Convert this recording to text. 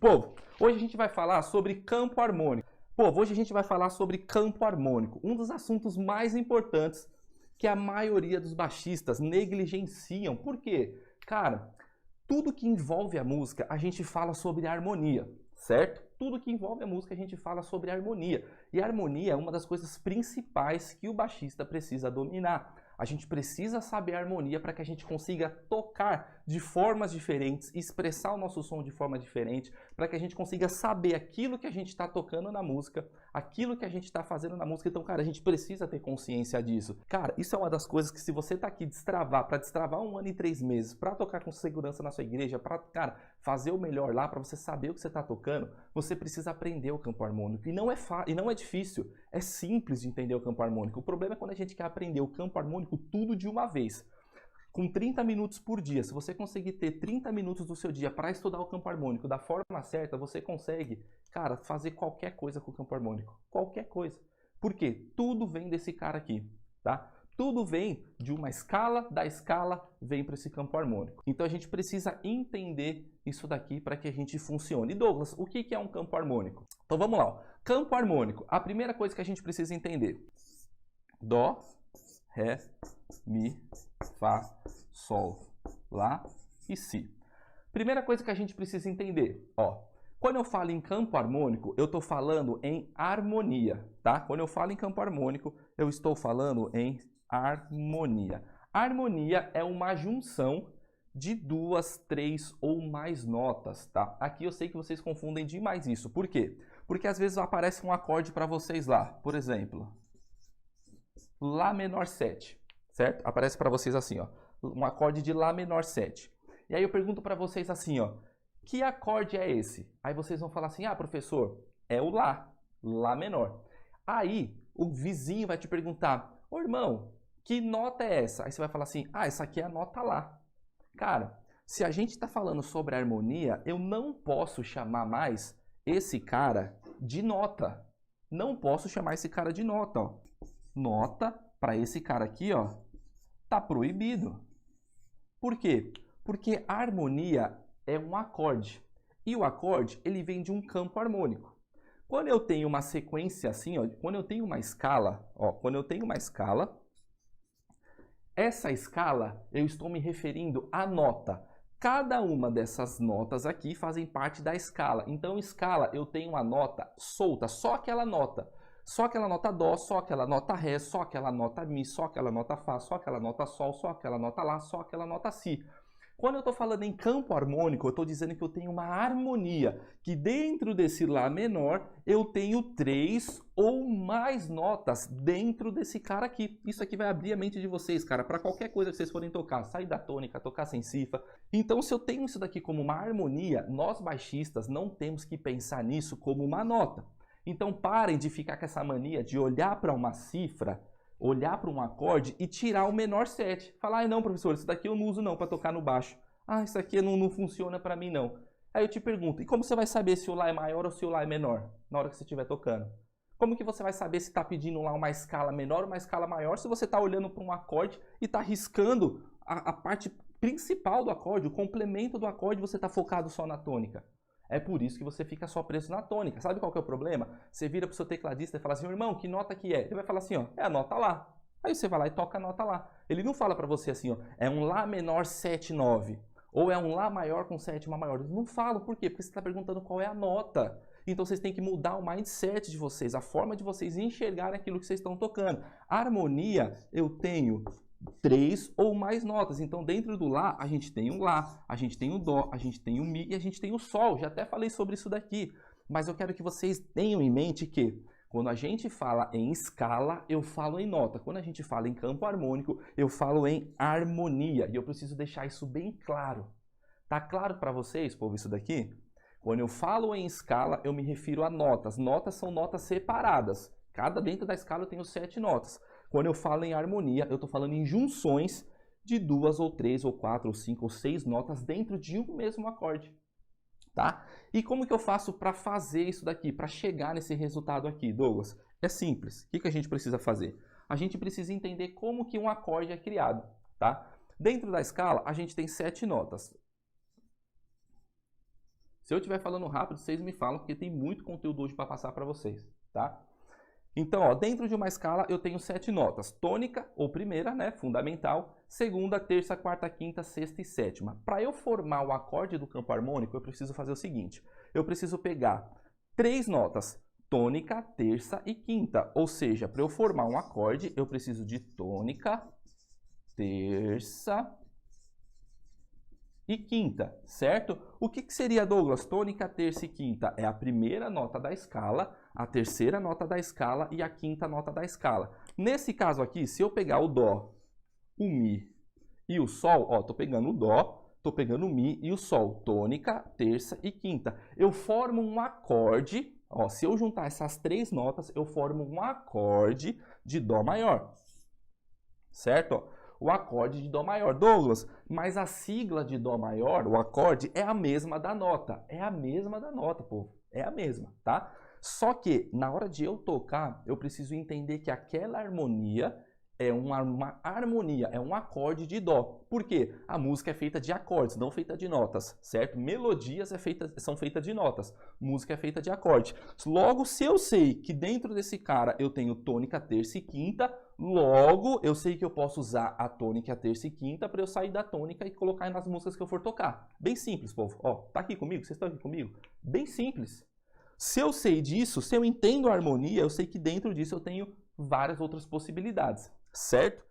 Povo, hoje a gente vai falar sobre campo harmônico. Povo, hoje a gente vai falar sobre campo harmônico, um dos assuntos mais importantes que a maioria dos baixistas negligenciam. Por quê? Cara, tudo que envolve a música, a gente fala sobre harmonia, certo? Tudo que envolve a música, a gente fala sobre harmonia. E a harmonia é uma das coisas principais que o baixista precisa dominar. A gente precisa saber a harmonia para que a gente consiga tocar de formas diferentes, expressar o nosso som de forma diferente, para que a gente consiga saber aquilo que a gente está tocando na música, aquilo que a gente está fazendo na música. Então, cara, a gente precisa ter consciência disso. Cara, isso é uma das coisas que se você está aqui para destravar 1 ano e 3 meses, para tocar com segurança na sua igreja, para, cara, fazer o melhor lá, para você saber o que você está tocando, você precisa aprender o campo harmônico. E não é difícil, é simples de entender o campo harmônico. O problema é quando a gente quer aprender o campo harmônico tudo de uma vez. Com 30 minutos por dia, se você conseguir ter 30 minutos do seu dia para estudar o campo harmônico da forma certa, você consegue, cara, fazer qualquer coisa com o campo harmônico. Qualquer coisa. Por quê? Tudo vem desse cara aqui, tá? Tudo vem de uma escala, da escala vem para esse campo harmônico. Então a gente precisa entender isso daqui para que a gente funcione. E Douglas, o que é um campo harmônico? Então vamos lá. Ó. Campo harmônico, a primeira coisa que a gente precisa entender. Dó, Ré, Mi, Fá, Sol, Lá e Si. Primeira coisa que a gente precisa entender, ó. Quando eu falo em campo harmônico, eu estou falando em harmonia, tá? Quando eu falo em campo harmônico, eu estou falando em harmonia. Harmonia é uma junção de 2, 3 ou mais notas, tá? Aqui eu sei que vocês confundem demais isso. Por quê? Porque às vezes aparece um acorde para vocês lá. Por exemplo, Lá menor 7, certo? Aparece para vocês assim, ó, um acorde de Lá menor 7. E aí eu pergunto para vocês assim, ó, que acorde é esse? Aí vocês vão falar assim, ah, professor, é o Lá, Lá menor. Aí o vizinho vai te perguntar, ô irmão, que nota é essa? Aí você vai falar assim, ah, essa aqui é a nota Lá. Cara, se a gente está falando sobre harmonia, eu não posso chamar mais esse cara de nota. Não posso chamar esse cara de nota, ó. Nota para esse cara aqui, ó, tá proibido. Por quê? Porque a harmonia é um acorde. E o acorde, ele vem de um campo harmônico. Quando eu tenho uma sequência assim, ó, quando eu tenho uma escala, essa escala eu estou me referindo à nota. Cada uma dessas notas aqui fazem parte da escala. Então, escala, eu tenho uma nota solta, só aquela nota. Só aquela nota Dó, só aquela nota Ré, só aquela nota Mi, só aquela nota Fá, só aquela nota Sol, só aquela nota Lá, só aquela nota Si. Quando eu estou falando em campo harmônico, eu estou dizendo que eu tenho uma harmonia, que dentro desse Lá menor eu tenho 3 ou mais notas dentro desse cara aqui. Isso aqui vai abrir a mente de vocês, cara, para qualquer coisa que vocês forem tocar, sair da tônica, tocar sem cifra. Então, se eu tenho isso daqui como uma harmonia, nós baixistas não temos que pensar nisso como uma nota. Então parem de ficar com essa mania de olhar para uma cifra, olhar para um acorde e tirar o menor 7. Falar, ah, não, professor, isso daqui eu não uso não para tocar no baixo. Ah, isso aqui não funciona para mim não. Aí eu te pergunto, e como você vai saber se o Lá é maior ou se o Lá é menor na hora que você estiver tocando? Como que você vai saber se está pedindo lá uma escala menor ou uma escala maior se você está olhando para um acorde e está riscando a parte principal do acorde, o complemento do acorde, você está focado só na tônica? É por isso que você fica só preso na tônica. Sabe qual que é o problema? Você vira para o seu tecladista e fala assim, irmão, que nota que é? Ele vai falar assim, ó, é a nota Lá. Aí você vai lá e toca a nota Lá. Ele não fala para você assim, ó, é um Lá menor 7, 9. Ou é um Lá maior com sétima maior. Eles não falam, por quê? Porque você está perguntando qual é a nota. Então vocês têm que mudar o mindset de vocês, a forma de vocês enxergarem aquilo que vocês estão tocando. A harmonia, eu tenho 3 ou mais notas. Então, dentro do Lá, a gente tem o Lá, a gente tem o Dó, a gente tem o Mi e a gente tem o Sol. Já até falei sobre isso daqui. Mas eu quero que vocês tenham em mente que quando a gente fala em escala, eu falo em nota. Quando a gente fala em campo harmônico, eu falo em harmonia. E eu preciso deixar isso bem claro. Tá claro para vocês, povo, isso daqui? Quando eu falo em escala, eu me refiro a notas. Notas são notas separadas. Dentro da escala eu tenho 7 notas. Quando eu falo em harmonia, eu estou falando em junções de 2 ou 3 ou 4 ou 5 ou 6 notas dentro de um mesmo acorde. Tá? E como que eu faço para fazer isso daqui, para chegar nesse resultado aqui, Douglas? É simples. O que a gente precisa fazer? A gente precisa entender como que um acorde é criado. Tá? Dentro da escala, a gente tem 7 notas. Se eu estiver falando rápido, vocês me falam, porque tem muito conteúdo hoje para passar para vocês, tá? Então, ó, dentro de uma escala eu tenho 7 notas. Tônica, ou primeira, né, fundamental, segunda, terça, quarta, quinta, sexta e sétima. Para eu formar o acorde do campo harmônico, eu preciso fazer o seguinte. Eu preciso pegar 3 notas, tônica, terça e quinta. Ou seja, para eu formar um acorde, eu preciso de tônica, terça e quinta, certo? O que seria, Douglas? Tônica, terça e quinta é a primeira nota da escala, a terceira nota da escala e a quinta nota da escala. Nesse caso aqui, se eu pegar o Dó, o Mi e o Sol, ó, tô pegando o Dó, tô pegando o Mi e o Sol, tônica, terça e quinta. Eu formo um acorde, ó, se eu juntar essas 3 notas, eu formo um acorde de Dó maior, certo? Ó, o acorde de Dó maior. Douglas, mas a sigla de Dó maior, o acorde, é a mesma da nota. É a mesma da nota, povo. É a mesma, tá? Só que, na hora de eu tocar, eu preciso entender que aquela harmonia é uma harmonia, é um acorde de Dó. Por quê? A música é feita de acordes, não feita de notas, certo? Melodias são feitas de notas, música é feita de acorde. Logo, se eu sei que dentro desse cara eu tenho tônica, terça e quinta, logo eu sei que eu posso usar a tônica, a terça e quinta para eu sair da tônica e colocar nas músicas que eu for tocar. Bem simples, povo. Ó, tá aqui comigo? Vocês estão aqui comigo? Bem simples. Se eu sei disso, se eu entendo a harmonia, eu sei que dentro disso eu tenho várias outras possibilidades, certo?